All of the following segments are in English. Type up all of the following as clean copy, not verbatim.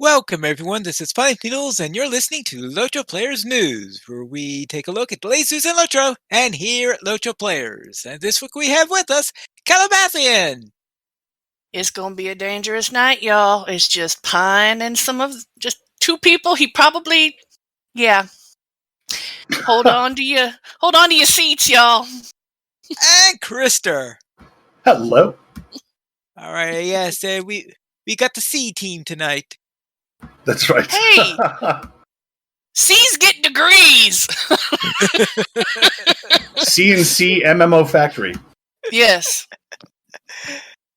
Welcome, everyone. This is Five Needles, and you're listening to LOTRO Players News, where we take a look at the latest news in LOTRO and here at LOTRO Players. And this week we have with us Calabathian. It's going to be a dangerous night, y'all. It's just Pine and just two people. He probably, yeah. Hold on to your seats, y'all. And Krister. Hello. All right, yes, we got the C team tonight. That's right. Hey, C's get degrees. CNC MMO Factory. Yes.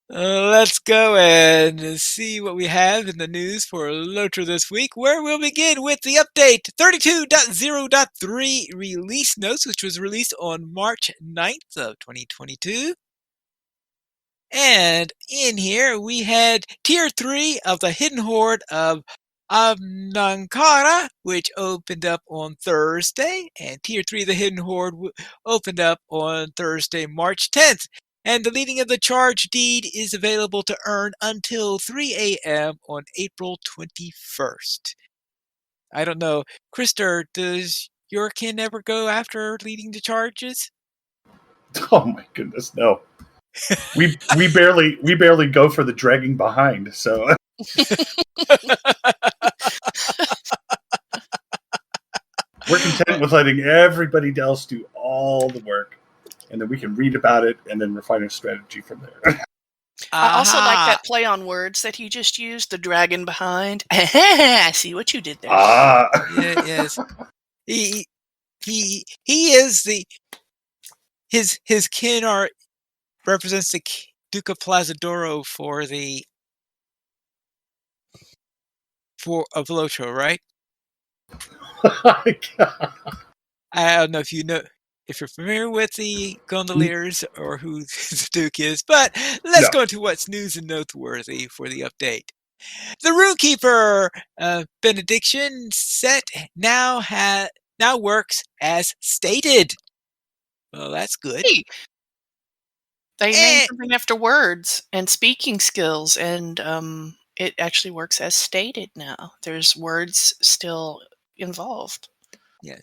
Let's go and see what we have in the news for LOTRO this week, where we'll begin with the update 32.0.3 release notes, which was released on March 9th of 2022. And in here, we had Tier 3 of the HiddenHoard of Nankara, which opened up on Thursday. And Tier 3 of the HiddenHoard opened up on Thursday, March 10th. And the leading of the charge deed is available to earn until 3 a.m. on April 21st. I don't know. Krister, does your kin ever go after leading the charges? Oh my goodness, no. We barely go for the dragging behind, so we're content with letting everybody else do all the work, and then we can read about it and then refine a strategy from there. I also like that play on words that he just used, the dragon behind. I see what you did there. Yes. He is his kin represents the Duke of Plazadoro of LOTRO, right? I don't know if you're familiar with the gondoliers or who the Duke is, but let's go into what's news and noteworthy for the update. The Runekeeper benediction set now works as stated. Well, that's good. Hey. They named something after words and speaking skills, and it actually works as stated now. There's words still involved. Yes.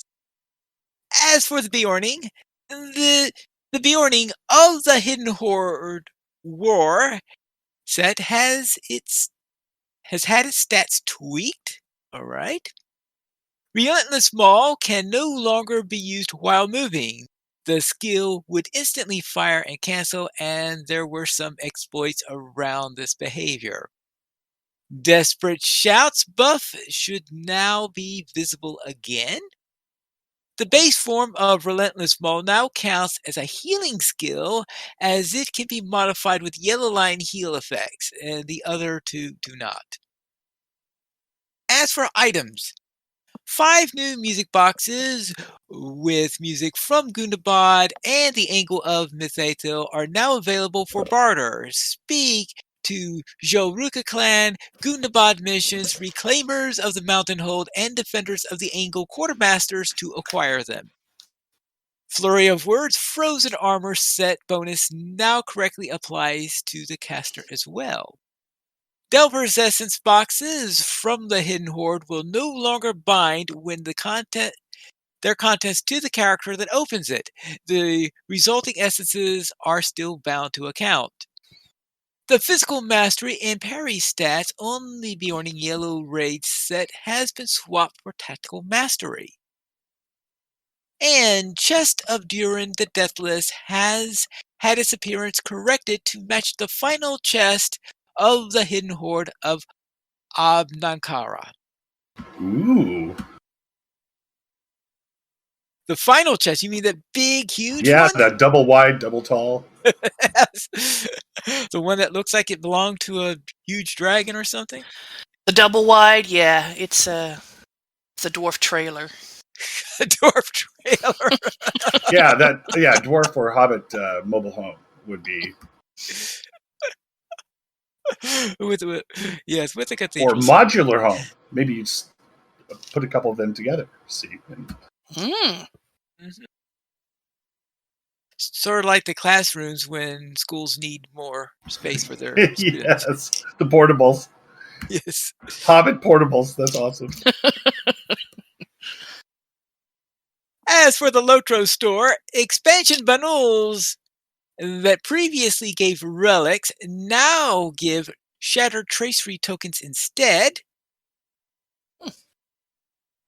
As for the Bjorning, the Bjorning of the HiddenHoard War set has had its stats tweaked. All right. Relentless Maul can no longer be used while moving. The skill would instantly fire and cancel, and there were some exploits around this behavior. Desperate Shouts buff should now be visible again. The base form of Relentless Maul now counts as a healing skill, as it can be modified with yellow line heal effects, and the other two do not. As for items, 5 new music boxes with music from Gundabad and the Angle of Mythathil are now available for barter. Speak to Joruka Clan, Gundabad Missions, Reclaimers of the Mountain Hold, and Defenders of the Angle Quartermasters to acquire them. Flurry of Words Frozen Armor set bonus now correctly applies to the caster as well. Delver's Essence boxes from the HiddenHoard will no longer bind when their contents to the character that opens it. The resulting essences are still bound to account. The Physical Mastery and Parry stats on the Bjorning Yellow Raid set has been swapped for Tactical Mastery. And Chest of Durin the Deathless has had its appearance corrected to match the final chest of the HiddenHoard of Nankara. Ooh. The final chest? You mean that big, huge one? Yeah, that double wide, double tall. The one that looks like it belonged to a huge dragon or something? The double wide, yeah. It's a dwarf trailer. A dwarf trailer. Dwarf or hobbit mobile home would be. with a cathedral. Or modular home. Maybe you just put a couple of them together. See. Mm-hmm. Sort of like the classrooms when schools need more space for their students. Yes, the portables. Yes. Hobbit portables. That's awesome. As for the LOTRO store, expansion bundles that previously gave relics now give Shattered Tracery tokens instead.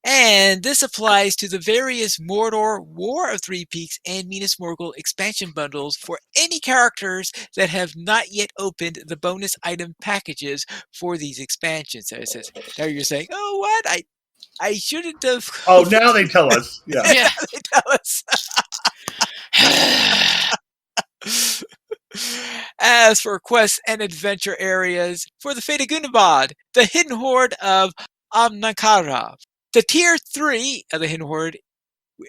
And this applies to the various Mordor, War of Three Peaks, and Minas Morgul expansion bundles for any characters that have not yet opened the bonus item packages for these expansions. So it says, now you're saying, oh, what? I shouldn't have. Oh, now they tell us. Yeah. Yeah. They tell us. As for quests and adventure areas, for the Fate of Gundabad, the Hidden Hoard of Amnakara. The Tier 3 of the Hidden Hoard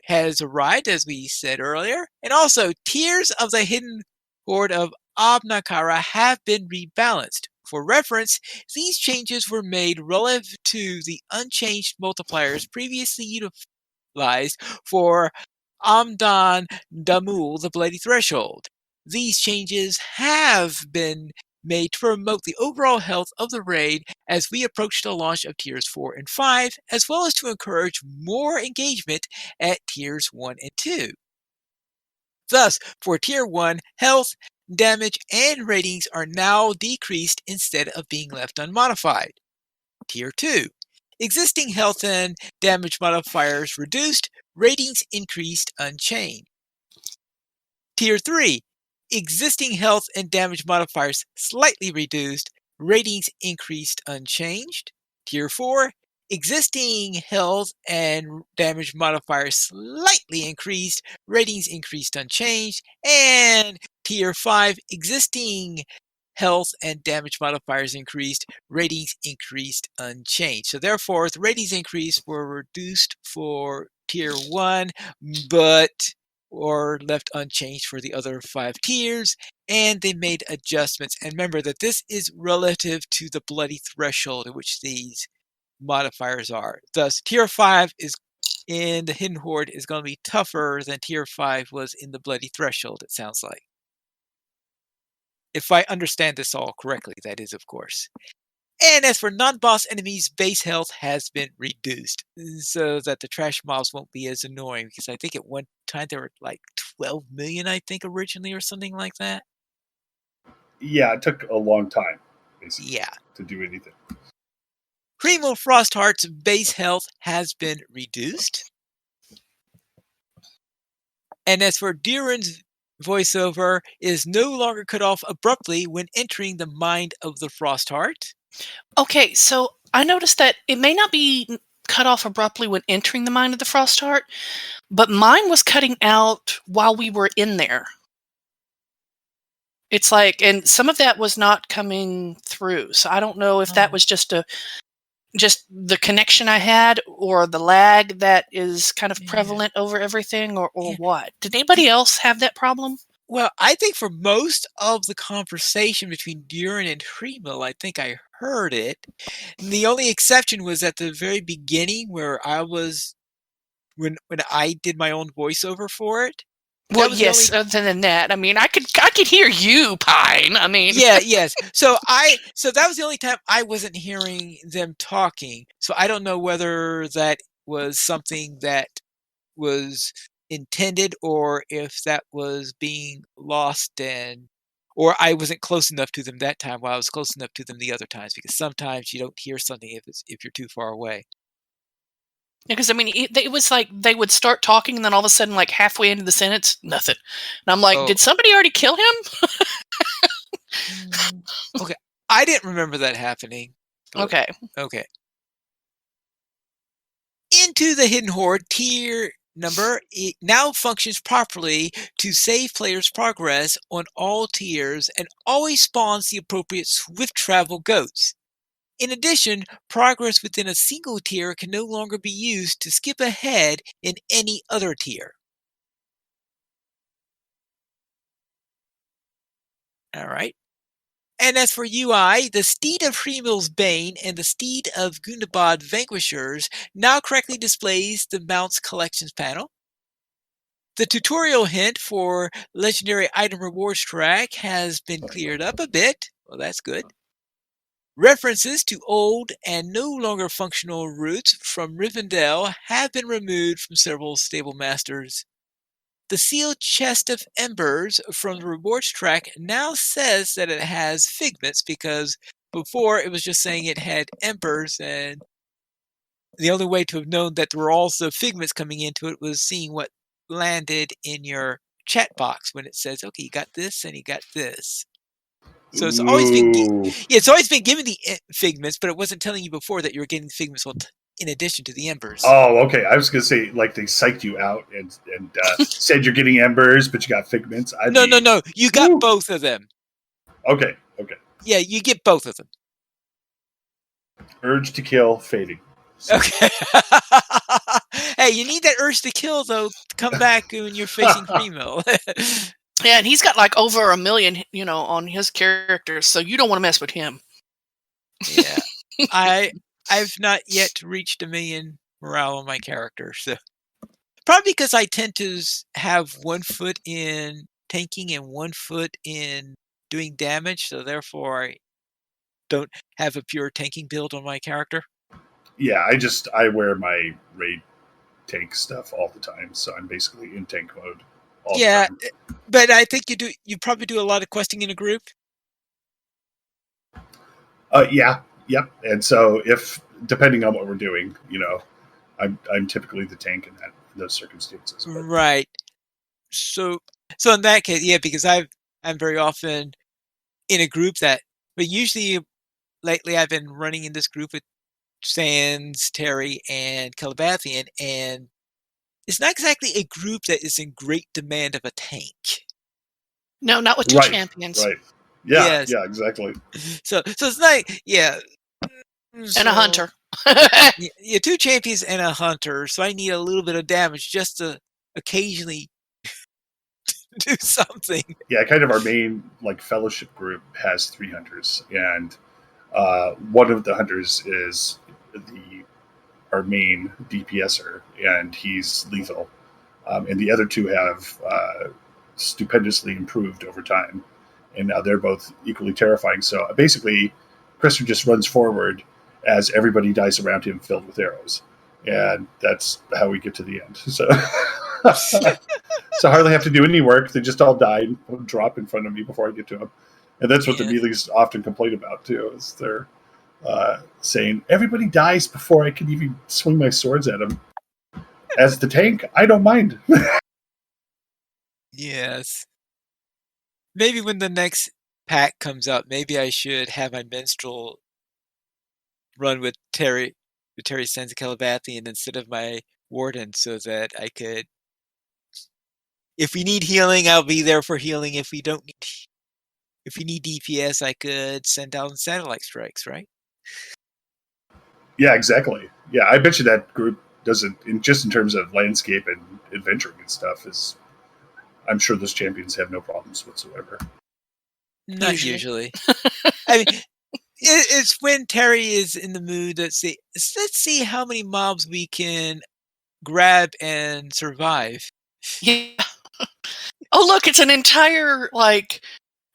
has arrived, as we said earlier, and also tiers of the Hidden Hoard of Abnakara have been rebalanced. For reference, these changes were made relative to the unchanged multipliers previously utilized for Amdan Damul, the Bloody Threshold. These changes have been made to promote the overall health of the raid as we approach the launch of Tiers 4 and 5, as well as to encourage more engagement at Tiers 1 and 2. Thus, for Tier 1, health, damage, and ratings are now decreased instead of being left unmodified. Tier 2, existing health and damage modifiers reduced, ratings increased unchanged. Tier 3, existing health and damage modifiers slightly reduced, ratings increased unchanged. Tier 4, existing health and damage modifiers slightly increased, ratings increased unchanged. And Tier 5, existing health and damage modifiers increased, ratings increased unchanged. So therefore, the ratings increase were reduced for Tier 1, but or left unchanged for the other 5 tiers, and they made adjustments. And remember that this is relative to the Bloody Threshold in which these modifiers are. Thus, Tier 5 is in the Hidden Hoard is going to be tougher than Tier 5 was in the Bloody Threshold, it sounds like. If I understand this all correctly, that is, of course. And as for non-boss enemies, base health has been reduced so that the trash mobs won't be as annoying, because I think at one time there were like 12 million, I think, originally, or something like that. Yeah, it took a long time, basically, Yeah. to do anything. Primo Frostheart's base health has been reduced. And as for Durin's voiceover, is no longer cut off abruptly when entering the mind of the Frostheart. Okay, so I noticed that it may not be cut off abruptly when entering the mind of the Frostheart, but mine was cutting out while we were in there. It's like, and some of that was not coming through. So I don't know if that was just the connection I had, or the lag that is kind of prevalent over everything, or what. Did anybody else have that problem? Well, I think for most of the conversation between Durin and Primo, I think I heard it. And the only exception was at the very beginning where I was, when I did my own voiceover for it. Well, yes, other than that, I mean, I could hear you, Pine. I mean, yes. So that was the only time I wasn't hearing them talking. So I don't know whether that was something that was intended, or if that was being lost, or I wasn't close enough to them that time while I was close enough to them the other times, because sometimes you don't hear something if you're too far away. because I mean, it was like they would start talking, and then all of a sudden, like halfway into the sentence, nothing. And I'm like, did somebody already kill him? Okay, I didn't remember that happening. Okay. Into the Hidden Hoard tier number, it now functions properly to save players' progress on all tiers and always spawns the appropriate swift travel goats. In addition, progress within a single tier can no longer be used to skip ahead in any other tier. All right. And as for UI, the Steed of Hrimil's Bane and the Steed of Gundabad Vanquishers now correctly displays the Mounts Collections panel. The tutorial hint for Legendary Item Rewards track has been cleared up a bit. Well, that's good. References to old and no longer functional routes from Rivendell have been removed from several stable masters. The sealed chest of embers from the rewards track now says that it has figments, because before it was just saying it had embers, and the only way to have known that there were also figments coming into it was seeing what landed in your chat box when it says, okay, you got this and you got this. So it's always been given the figments, but it wasn't telling you before that you were getting figments in addition to the embers. Oh, okay. I was going to say, like, they psyched you out and said you're getting embers, but you got figments. No. You got both of them. Okay. Yeah, you get both of them. Urge to kill fading. So. Okay. Hey, you need that urge to kill, though, to come back when you're facing Primo. Yeah, and he's got like over 1 million, on his characters, so you don't want to mess with him. Yeah. I've not yet reached 1 million morale on my character, so probably because I tend to have 1 foot in tanking and 1 foot in doing damage, so therefore I don't have a pure tanking build on my character. Yeah, I wear my raid tank stuff all the time, so I'm basically in tank mode all the time. But I think you probably do a lot of questing in a group. Yep. And so depending on what we're doing, I'm typically the tank in those circumstances. But. Right. So in that case, yeah, because I'm very often in a group but usually lately I've been running in this group with Sans, Terry, and Calabathian, and it's not exactly a group that is in great demand of a tank. No, not with 2 champions. Right. Yeah, yes. Yeah, exactly. So it's like, yeah. And a hunter. Yeah, 2 champions and a hunter, so I need a little bit of damage just to occasionally do something. Yeah, kind of our main fellowship group has 3 hunters, and one of the hunters is our main DPSer, and he's lethal. And the other 2 have stupendously improved over time, and now they're both equally terrifying. So basically, Krister just runs forward as everybody dies around him, filled with arrows, and that's how we get to the end. So, so I hardly have to do any work. They just all die and drop in front of me before I get to them, and that's what the melees often complain about too. Is they're saying everybody dies before I can even swing my swords at them. As the tank, I don't mind. Yes. Maybe when the next pack comes up, maybe I should have my minstrel run with Terry Sans Calabathian instead of my warden, so that I could, if we need healing, I'll be there for healing. If we need DPS, I could send down satellite strikes, right? Yeah, exactly. Yeah, I bet you that group doesn't, in terms of landscape and adventuring and stuff, I'm sure those champions have no problems whatsoever. Not usually. I mean, it's when Terry is in the mood. Let's see how many mobs we can grab and survive. Yeah. Oh, look, it's an entire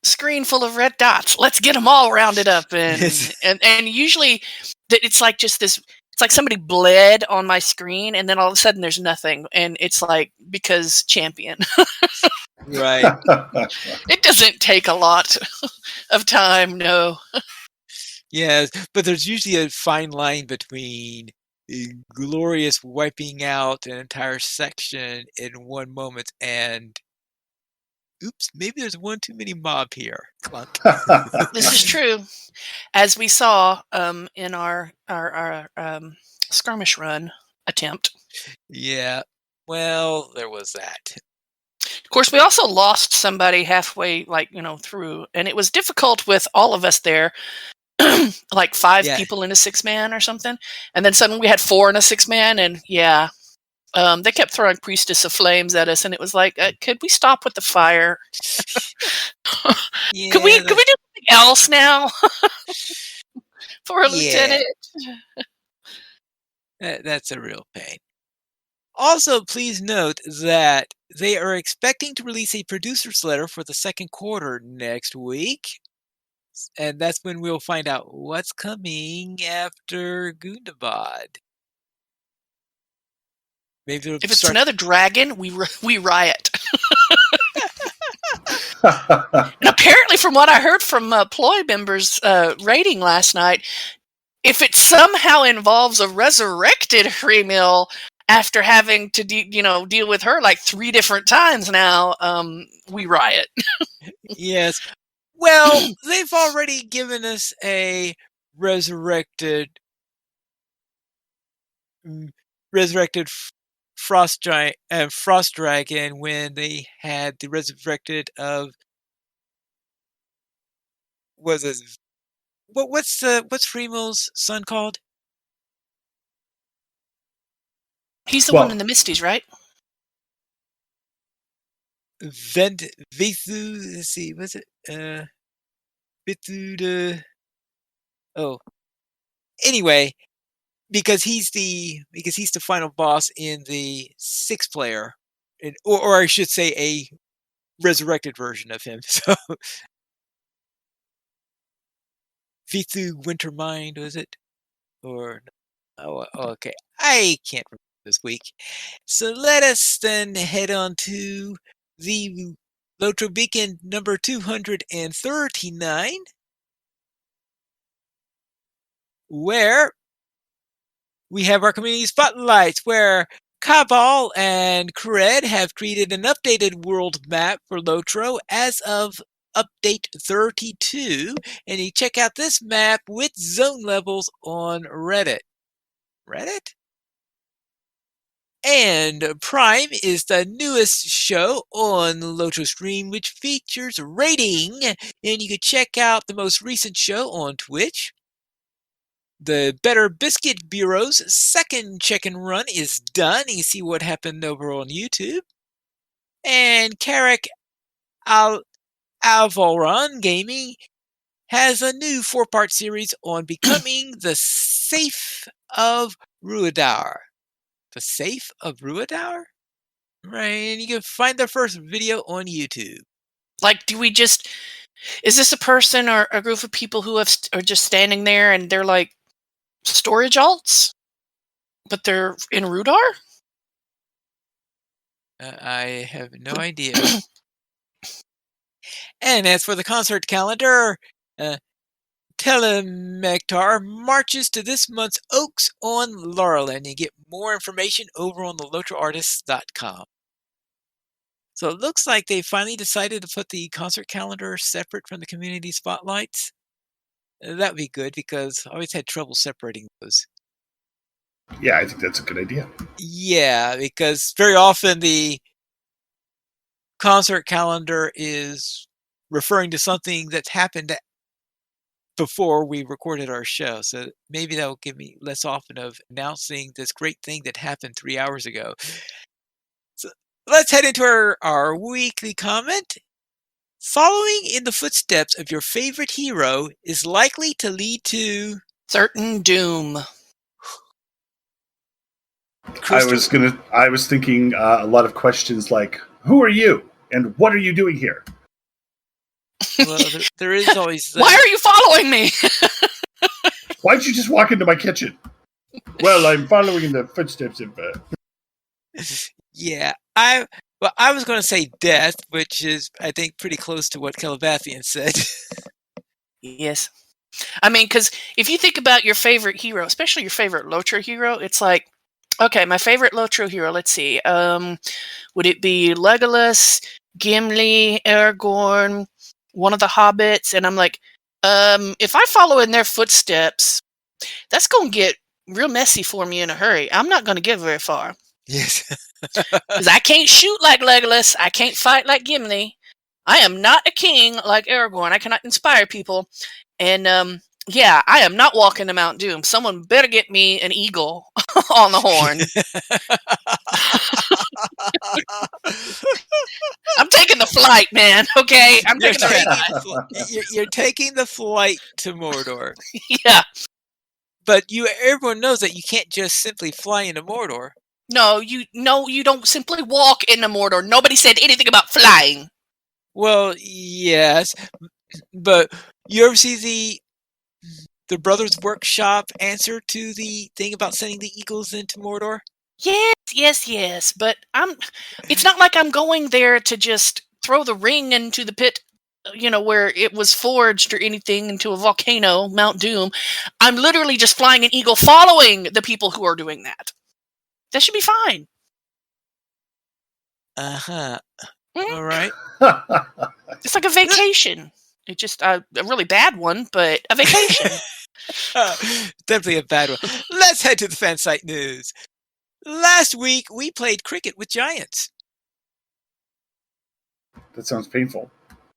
screen full of red dots. Let's get them all rounded up, and usually it's like just this. It's like somebody bled on my screen, and then all of a sudden there's nothing, and it's because champion. Right. It doesn't take a lot of time, no. Yes, but there's usually a fine line between glorious wiping out an entire section in one moment and oops, maybe there's one too many mob here. Clunk. This is true, as we saw in our skirmish run attempt. Yeah, well, there was that. Of course, we also lost somebody halfway, through, and it was difficult with all of us there. 5 people in a 6-man or something, and then suddenly we had 4 in a 6-man, and they kept throwing Priestess of Flames at us, and it was like, could we stop with the fire? Could we do something else now? For a lieutenant. That's a real pain. Also, please note that they are expecting to release a producer's letter for the second quarter next week. And that's when we'll find out what's coming after Gundabad. Maybe If it's another dragon, we riot. And apparently, from what I heard from Ploy members' rating last night, if it somehow involves a resurrected Freemill after having to deal with her like 3 different times now, we riot. Yes. Well, they've already given us a resurrected frost dragon when they had the resurrected of what's Fremill's son called? He's the one in the Misties, right? Vithu. Let's see, was it Vithu? Anyway, because he's the final boss in the 6-player, or I should say a resurrected version of him. So Vithu Wintermind, was it? Or okay, I can't remember this week. So let us then head on to the LOTRO Beacon number 239, where we have our community spotlights, where Cabal and Kred have created an updated world map for LOTRO as of update 32, and you check out this map with zone levels on Reddit. And Prime is the newest show on LOTRO Stream, which features rating, and you can check out the most recent show on Twitch. The Better Biscuit Bureau's second check-in run is done. You can see what happened over on YouTube. And Carrick Alvaron Gaming has a new 4-part series on becoming the Safe of Ruidar. The Safe of Ruidar? Right, and you can find their first video on YouTube. Like, is this a person or a group of people who are just standing there and they're like storage alts, but they're in Rudar? I have no idea. And as for the concert calendar, Telemectar marches to this month's Oaks on Laurel, and you get more information over on the LOTROartists.com. So it looks like they finally decided to put the concert calendar separate from the community spotlights. That would be good, because I always had trouble separating those. Yeah, I think that's a good idea. Yeah, because very often the concert calendar is referring to something that's happened before we recorded our show. So maybe that will give me less often of announcing this great thing that happened 3 hours ago. So let's head into our weekly comment. Following in the footsteps of your favorite hero is likely to lead to certain doom. Crystal. I was thinking a lot of questions like, who are you? And what are you doing here? Well, there is always... Why are you following me? Why'd you just walk into my kitchen? Well, I'm following in the footsteps of... Yeah, I was going to say death, which is, I think, pretty close to what Calabathian said. Yes. I mean, because if you think about your favorite hero, especially your favorite LOTRO hero, it's like, okay, my favorite LOTRO hero, let's see. Would it be Legolas, Gimli, Aragorn, one of the hobbits? And I'm like, if I follow in their footsteps, that's going to get real messy for me in a hurry. I'm not going to get very far. Yes. Because I can't shoot like Legolas. I can't fight like Gimli. I am not a king like Aragorn. I cannot inspire people. And, yeah, I am not walking to Mount Doom. Someone better get me an eagle on the horn. I'm taking the flight, man. Okay, I'm taking the You're taking the flight to Mordor. Yeah, but everyone knows that you can't just simply fly into Mordor. No, you don't simply walk into Mordor. Nobody said anything about flying. Well, yes, But you ever see the Brothers Workshop answer to the thing about sending the eagles into Mordor? Yes. But it's not like I'm going there to just throw the ring into the pit, where it was forged or anything, into a volcano, Mount Doom. I'm literally just flying an eagle following the people who are doing that. That should be fine. Uh-huh. Mhm. All right. It's like a vacation. It's just a really bad one, but a vacation. Definitely a bad one. Let's head to the fan site news. Last week, we played cricket with giants. That sounds painful.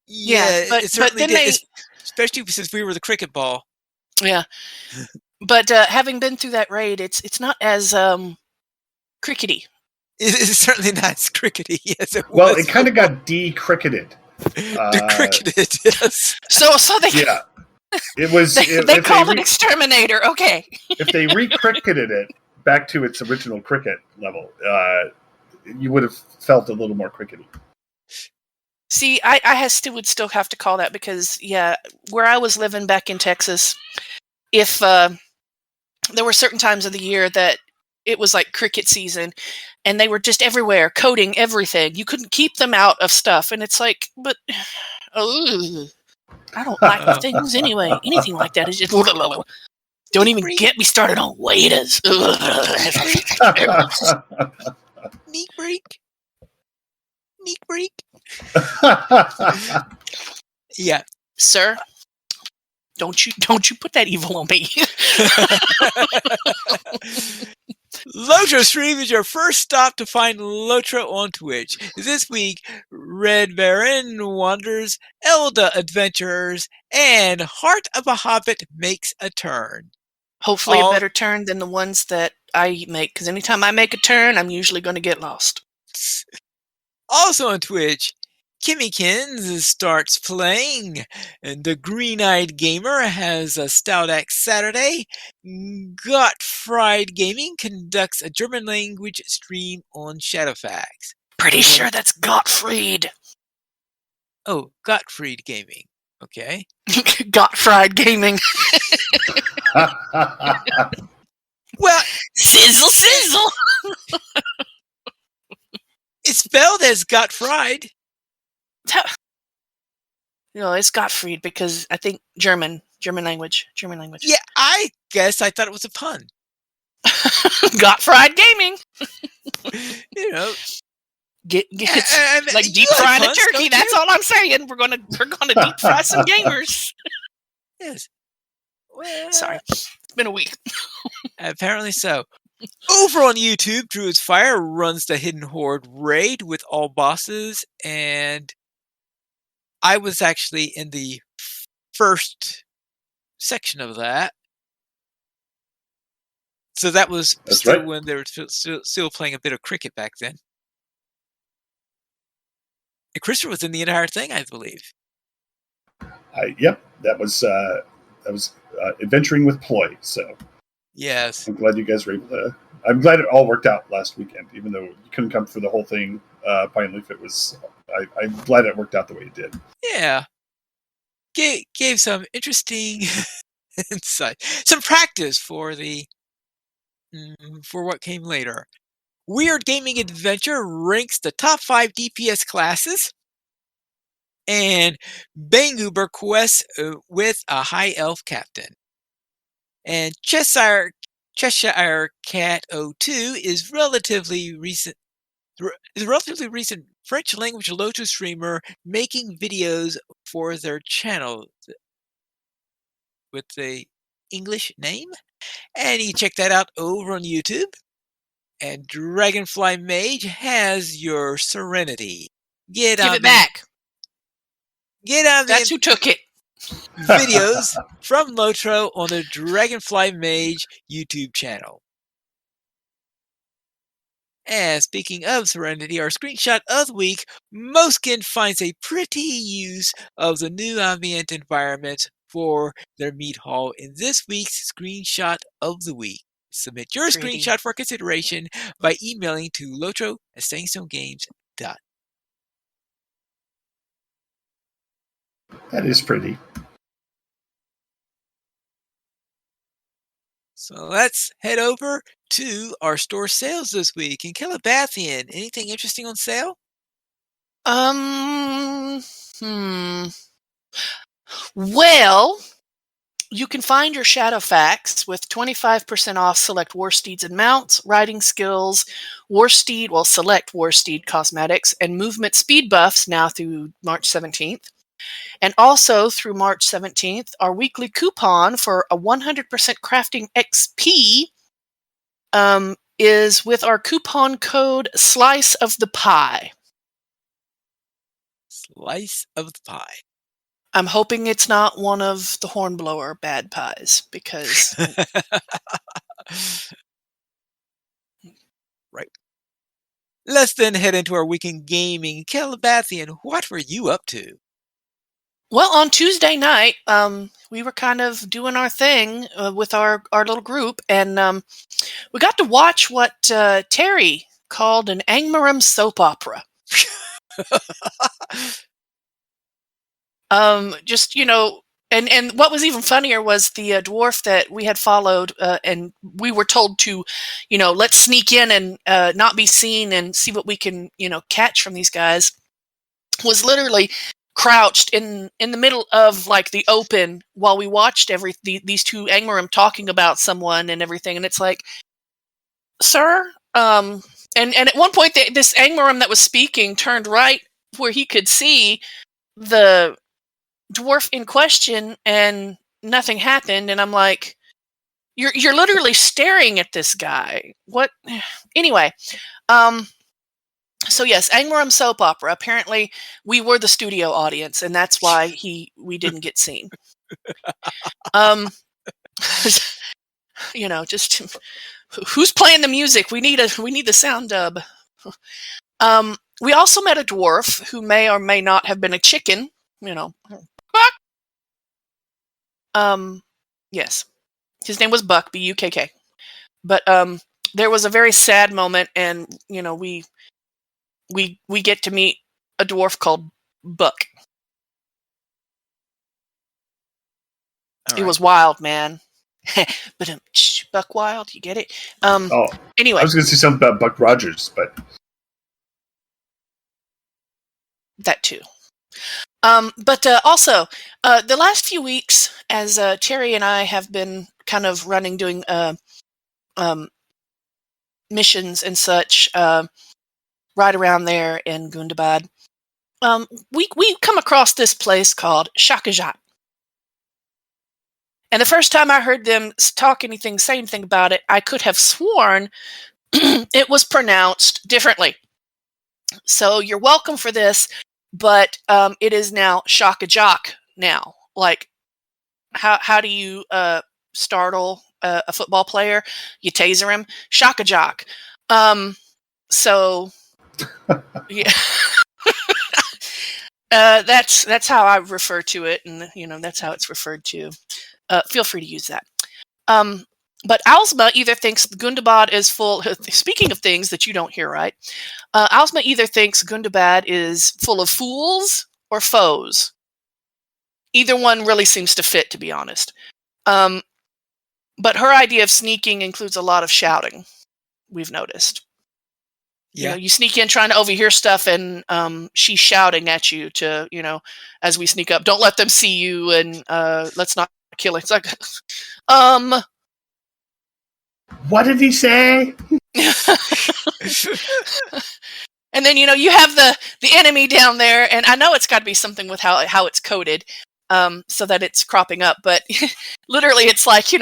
Yeah, but it certainly then did, especially since we were the cricket ball. Yeah. But having been through that raid, it's not as crickety. It's certainly not as crickety as it was. Well, it kind of got de-cricketed. Cricketed, yes. So they Yeah. It was. they called it exterminator. Okay. If they re-cricketed it back to its original cricket level, you would have felt a little more crickety. See, I would still have to call that because, where I was living back in Texas, if there were certain times of the year that it was like cricket season, and they were just everywhere, coating everything. You couldn't keep them out of stuff, and it's like, but I don't like the things anyway. Anything like that is just don't even get me started on waiters. Neat break. Yeah, sir. Don't you put that evil on me. LOTRO Stream is your first stop to find LOTRO on Twitch. This week, Red Baron Wanders, Elda Adventurers, and Heart of a Hobbit makes a turn. Hopefully a better turn than the ones that I make, because anytime I make a turn, I'm usually going to get lost. Also on Twitch, Kimmykins starts playing, and the Green-Eyed Gamer has a Stout Axe Saturday. Got Fried Gaming conducts a German language stream on Shadowfax. Pretty sure that's Gottfried. Oh, Gottfried Gaming. Okay. Gottfried Gaming. Well, sizzle. It's spelled as Gottfried. No, it's Gottfried because I think German language. Yeah, I guess I thought it was a pun. Gottfried Gaming. Get like deep frying a turkey. That's all I'm saying. We're gonna deep fry some gamers. Yes. Well, sorry, it's been a week. Apparently so. Over on YouTube, Druid's Fire runs the HiddenHoard raid with all bosses, and I was actually in the first section of that. So that was still when they were still playing a bit of cricket back then. And Christopher was in the entire thing, I believe. Yep, that was adventuring with Ploy. So yes, I'm glad you guys were able to. I'm glad it all worked out last weekend, even though you couldn't come for the whole thing. Pine Leaf, it was. I'm glad it worked out the way it did. Yeah, gave some interesting insight, some practice for what came later. Weird Gaming Adventure ranks the top 5 DPS classes, and Banguber quests with a high elf captain. And Cheshire Cat 02 is relatively recent French language LOTRO streamer making videos for their channel with the English name. And you check that out over on YouTube. And Dragonfly Mage has your Serenity. Give it back. Get on That's who took it. Videos from LOTRO on the Dragonfly Mage YouTube channel. And speaking of Serenity, our screenshot of the week, Moskin finds a pretty use of the new ambient environment for their meat hall in this week's screenshot of the week. Submit your screenshot for consideration by emailing to lotro@stayingstonegames.com. That is pretty. So let's head over to our store sales this week. In Calabathian, anything interesting on sale? Um, hmm. Well, you can find your Shadowfax with 25% off select war steeds and mounts, riding skills, select war steed cosmetics, and movement speed buffs now through March 17th. And also through March 17th, our weekly coupon for a 100% crafting XP is with our coupon code Slice of the Pie. Slice of the pie. I'm hoping it's not one of the Hornblower bad pies because Right. Let's then head into our week in gaming. Calabathian, what were you up to? well, on Tuesday night, we were kind of doing our thing with our little group, and we got to watch what Terry called an Angmarum soap opera. Just, and what was even funnier was the dwarf that we had followed, and we were told to, let's sneak in and not be seen and see what we can, catch from these guys, was literally crouched in the middle of like the open while we watched these two Angmarum talking about someone and everything, and it's like, sir, and at one point this Angmarum that was speaking turned right where he could see the dwarf in question, and nothing happened, and I'm like, you're literally staring at this guy. What? Anyway, so yes, Angmarum soap opera. Apparently, we were the studio audience, and that's why we didn't get seen. Just who's playing the music? We need the sound dub. We also met a dwarf who may or may not have been a chicken. Yes, his name was Buck, Bukk. But there was a very sad moment, and we get to meet a dwarf called Buck. It was wild, man. But Buck Wild, you get it? Anyway, I was going to say something about Buck Rogers, but that too. But also, the last few weeks, as Terry and I have been kind of doing missions and such, right around there in Gundabad, we come across this place called Shakajat. And the first time I heard them say anything about it, I could have sworn it was pronounced differently. So you're welcome for this, but it is now Shakajak now. Like, how do you startle a football player? You taser him. Shakajak. So yeah. That's how I refer to it, and that's how it's referred to. Feel free to use that. But Alsma either thinks Gundabad is full. Speaking of things that you don't hear, right? Alsma either thinks Gundabad is full of fools or foes. Either one really seems to fit, to be honest. But her idea of sneaking includes a lot of shouting. We've noticed. Yeah. You sneak in trying to overhear stuff, and she's shouting at you to, as we sneak up, don't let them see you, and let's not kill it. It's like, what did he say? And then you have the enemy down there, and I know it's got to be something with how it's coded, so that it's cropping up. But literally, it's like you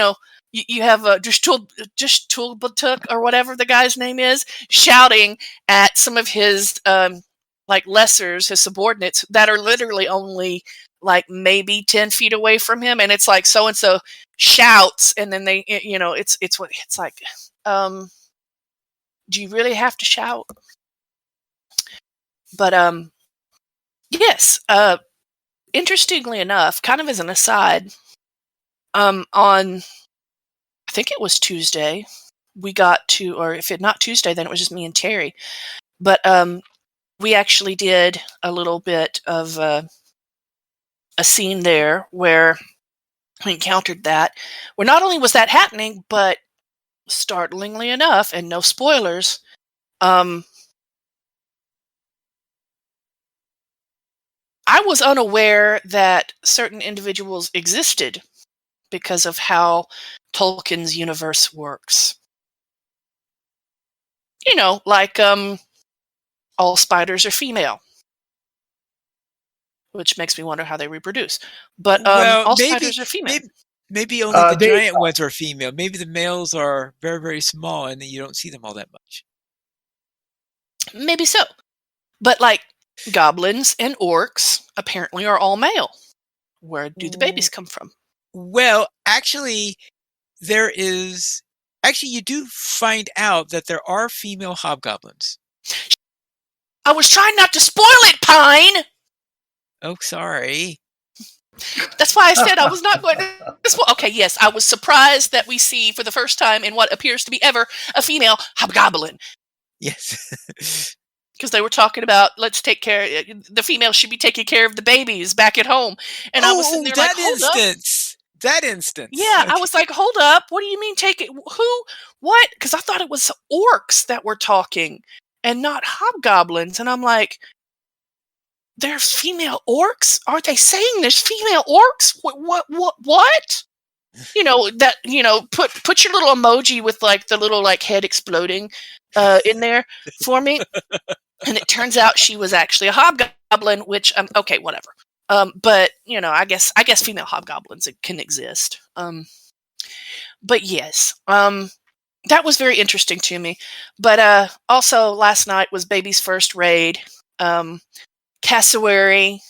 have just Tulbatuk or whatever the guy's name is, shouting at some of his like lessers, his subordinates that are literally only like maybe 10 feet away from him, and it's like so and so shouts, and then they it's like, do you really have to shout? But yes, interestingly enough, kind of as an aside, on I think it was Tuesday, we got to, or if it not Tuesday, then it was just me and Terry. But we actually did a little bit of a scene there where we encountered that, where not only was that happening, but startlingly enough, and no spoilers, I was unaware that certain individuals existed because of how Tolkien's universe works. You know, like all spiders are female, which makes me wonder how they reproduce. But Well, all maybe spiders are female. maybe only the They giant ones are female. Maybe the males are very, very small, and then you don't see them all that much. Maybe so. But like goblins and orcs apparently are all male. Where do the babies come from? Well, actually, you do find out that there are female hobgoblins. I was trying not to spoil it, Pine! Oh, sorry. That's why I said I was not going to spoil. Okay, yes, I was surprised that we see for the first time in what appears to be ever a female hobgoblin. Yes. Because they were talking about, let's take care, the female should be taking care of the babies back at home. And I was sitting there like, hold up. That instance. Yeah, Okay. I was like, hold up. What do you mean take it? Who? What? Because I thought it was orcs that were talking and not hobgoblins. And I'm like, there's female orcs? Aren't they saying there's female orcs? What? You know, that, you know, put your little emoji with like the little like head exploding in there for me. And it turns out she was actually a hobgoblin, which, okay, whatever. But, you know, I guess female hobgoblins can exist. But yes, that was very interesting to me. But also last night was Baby's first raid. Cassowary,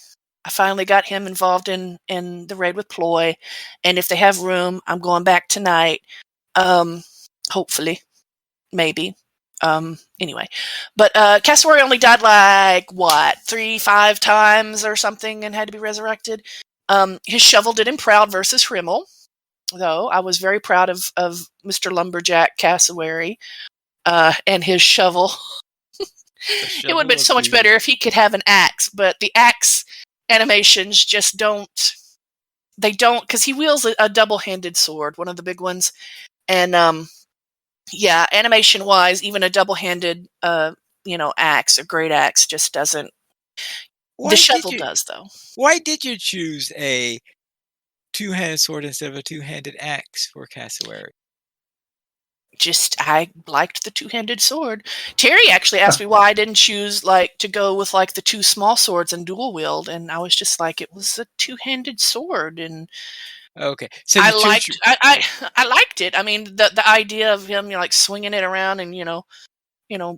I finally got him involved in the raid with Ploy. And if they have room, I'm going back tonight. Hopefully. Maybe. Anyway. But Cassowary only died like, 3-5 times or something and had to be resurrected. His shovel did him proud versus Hrimmel. Though I was very proud of Mr. Lumberjack Cassowary and his shovel. It would have been so much better if he could have an axe, but the axe animations just don't. They don't, because he wields a double-handed sword, one of the big ones, and yeah, animation-wise, even a double-handed axe, a great axe, just doesn't. The shovel does, though. Why did you choose a two-handed sword instead of a two-handed axe for Cassowary? I liked the two-handed sword. Terry actually asked me why I didn't choose to go with the two small swords and dual wield, and I was just like, it was a two-handed sword, and okay, so I liked it. I mean, the idea of him swinging it around and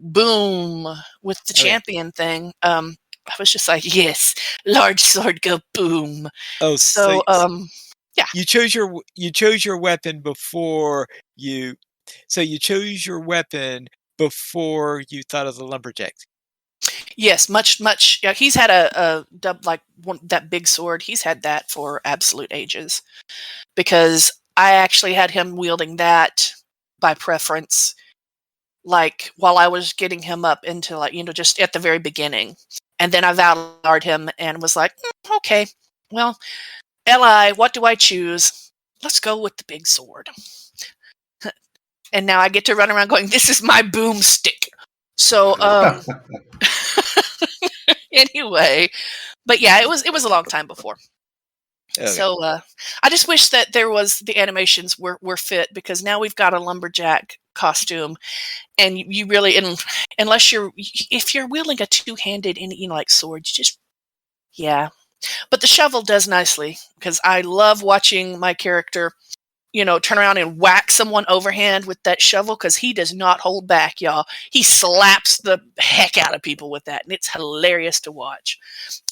boom with the champion thing. I was just like, yes, large sword go boom. Oh, so yeah. You chose your weapon before you. So you chose your weapon before you thought of the lumberjack. Yes, much. Yeah, he's had that big sword. He's had that for absolute ages, because I actually had him wielding that by preference, while I was getting him up into just at the very beginning, and then I Valor'd him and was like, okay, well, Li, what do I choose? Let's go with the big sword. And now I get to run around going, this is my boomstick. So, anyway, but yeah, it was a long time before. Okay. So, I just wish that the animations were fit, because now we've got a lumberjack costume, and you really, if you're wielding a two-handed, sword, yeah. But the shovel does nicely, because I love watching my character turn around and whack someone overhand with that shovel, because he does not hold back, y'all. He slaps the heck out of people with that, and it's hilarious to watch.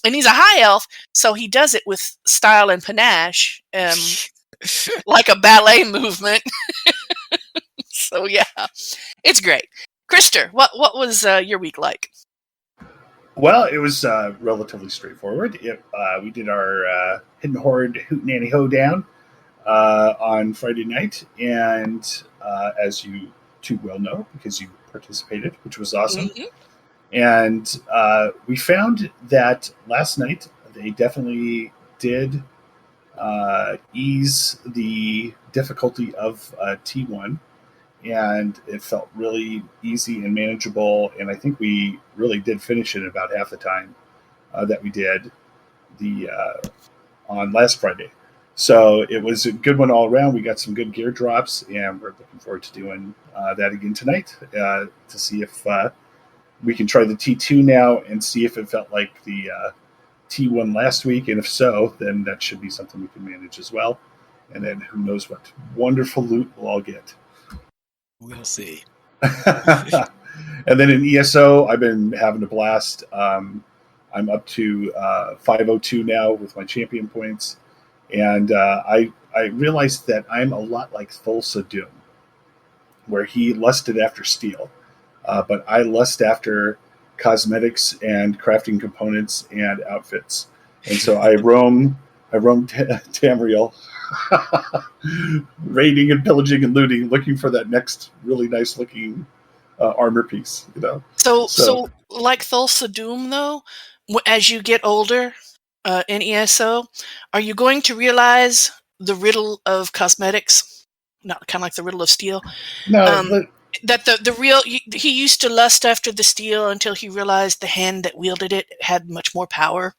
And he's a high elf, so he does it with style and panache, like a ballet movement. So yeah, it's great. Krister, what was your week like? Well, it was relatively straightforward. We did our HiddenHoard Hootenanny Hoedown on Friday night, and as you too well know, because you participated, which was awesome. Mm-hmm. And we found that last night they definitely did ease the difficulty of T1, and it felt really easy and manageable. And I think we really did finish it in about half the time that we did the on last Friday. So it was a good one all around. We got some good gear drops, and we're looking forward to doing that again tonight to see if we can try the T2 now and see if it felt like the T1 last week. And if so, then that should be something we can manage as well. And then who knows what wonderful loot we'll all get. We'll see. And then in ESO, I've been having a blast. I'm up to 502 now with my champion points. And I realized that I'm a lot like Thulsa Doom, where he lusted after steel. But I lust after cosmetics and crafting components and outfits. And so I roam Tamriel, raiding and pillaging and looting, looking for that next really nice looking armor piece. So like Thulsa Doom, though, as you get older in ESO, are you going to realize the riddle of cosmetics? Not kind of like the riddle of steel. No, that the real he used to lust after the steel until he realized the hand that wielded it had much more power.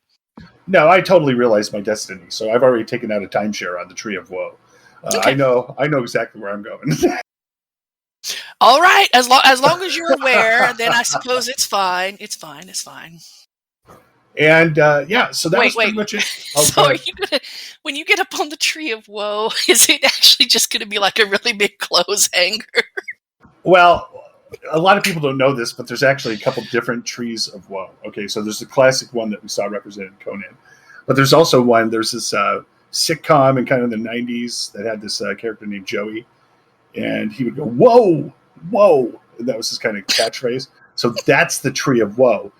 No, I totally realized my destiny. So I've already taken out a timeshare on the Tree of Woe. Okay. I know exactly where I'm going. All right, as long as you're aware, then I suppose it's fine. It's fine. And so that was pretty much it. Oh, so are you gonna, when you get up on the Tree of Woe, is it actually just going to be like a really big clothes hanger? Well, a lot of people don't know this, but there's actually a couple different Trees of Woe. Okay, so there's the classic one that we saw represented in Conan, but there's also one. There's this sitcom in kind of the '90s that had this character named Joey, and he would go "Whoa, whoa," and that was his kind of catchphrase. So that's the Tree of Woe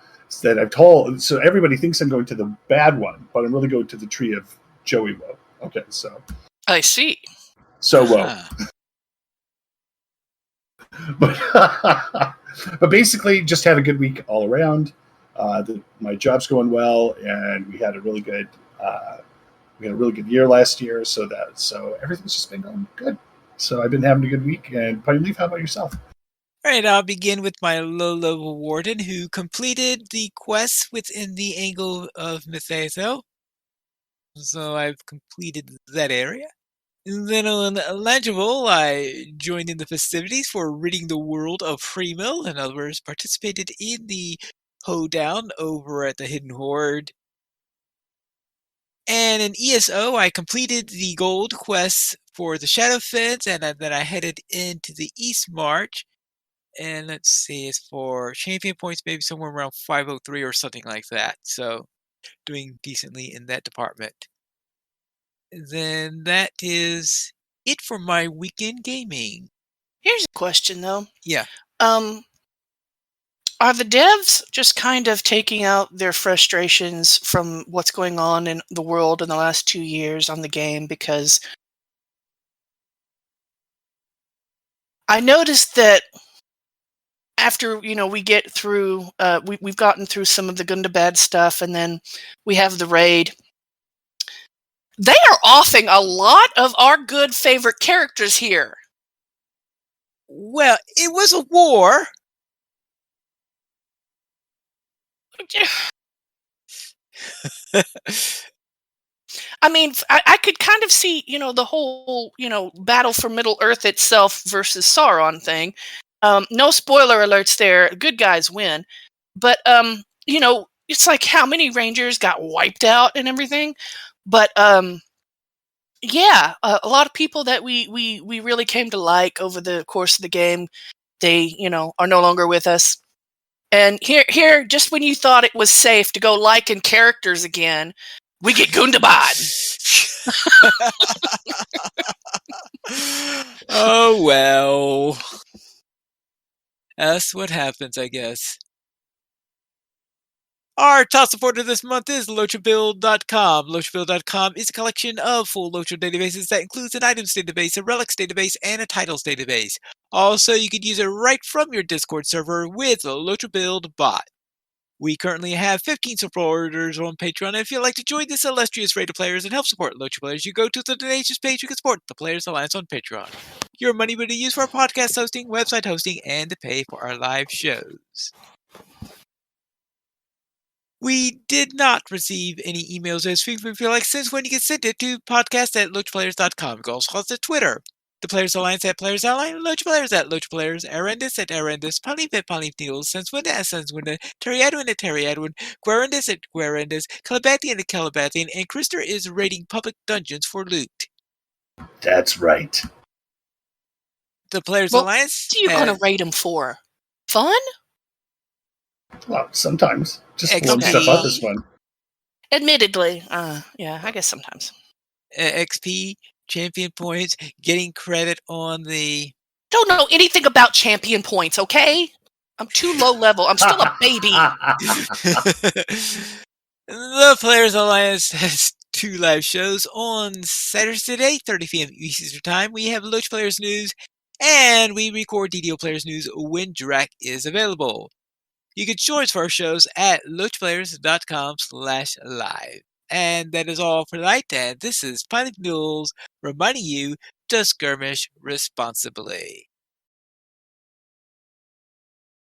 that I've told. So everybody thinks I'm going to the bad one, but I'm really going to the Tree of Joey Woe. Okay, so I see. So Woe. But basically, just had a good week all around. My job's going well, and we had a really good year last year. So everything's just been going good. So I've been having a good week. And Pine Leaf, how about yourself? All right, I'll begin with my low-level warden who completed the quest within the angle of Mythaso. So I've completed that area. And then on Legible, I joined in the festivities for ridding the world of Freemill. In other words, participated in the Hoedown over at the HiddenHoard. And in ESO, I completed the gold quest for the Shadow Fence, and then I headed into the East March. And let's see, it's for champion points, maybe somewhere around 503 or something like that. So doing decently in that department. Then that is it for my weekend gaming. Here's a question, though. Yeah. Are the devs just kind of taking out their frustrations from what's going on in the world in the last 2 years on the game? Because I noticed that after we get through, we've gotten through some of the Gundabad stuff, and then we have the raid. They are offing a lot of our good favorite characters here. Well, it was a war. I mean, I could kind of see, the whole, battle for Middle Earth itself versus Sauron thing. No spoiler alerts there. Good guys win. But, it's like how many Rangers got wiped out and everything. But, yeah, a lot of people that we really came to like over the course of the game, they, are no longer with us. And here, just when you thought it was safe to go liking characters again, we get Gundabad. Oh, well. That's what happens, I guess. Our top supporter this month is LOTRObuild.com. LOTRObuild.com is a collection of full LOTRO databases that includes an items database, a relics database, and a titles database. Also, you can use it right from your Discord server with LOTRObuild bot. We currently have 15 supporters on Patreon, and if you'd like to join this illustrious rate of players and help support LOTRO players, you go to the donations page. You can support the Players Alliance on Patreon. Your money will be used for our podcast hosting, website hosting, and to pay for our live shows. We did not receive any emails as frequently feel like since when you can send it to podcast@loachplayers.com. You can also call us at Twitter. The Players Alliance at Players Ally, Loach Players at Loach Players, Arendis at Arendis, Palif at Palif Needles, Senswinda at Senswinda, Terry Edwin at Terry Edwin, Guarendis at Guarendis, Calabathian at Calabathian, and Krister is raiding public dungeons for loot. That's right. The Players Well, Alliance. what are you going to raid them for? Fun? Well, sometimes. Just XP. blowing stuff out this one. Admittedly. Yeah, I guess sometimes. XP, champion points, getting credit on the... Don't know anything about champion points, okay? I'm too low level. I'm still a baby. The Players Alliance has 2 live shows on Saturdays at 8:30 p.m. Eastern Time. We have Loach Players News, and we record DDO Players News when Drac is available. You can join us for our shows at loachplayers.com/live. And that is all for tonight. And this is Planet Mules reminding you to skirmish responsibly.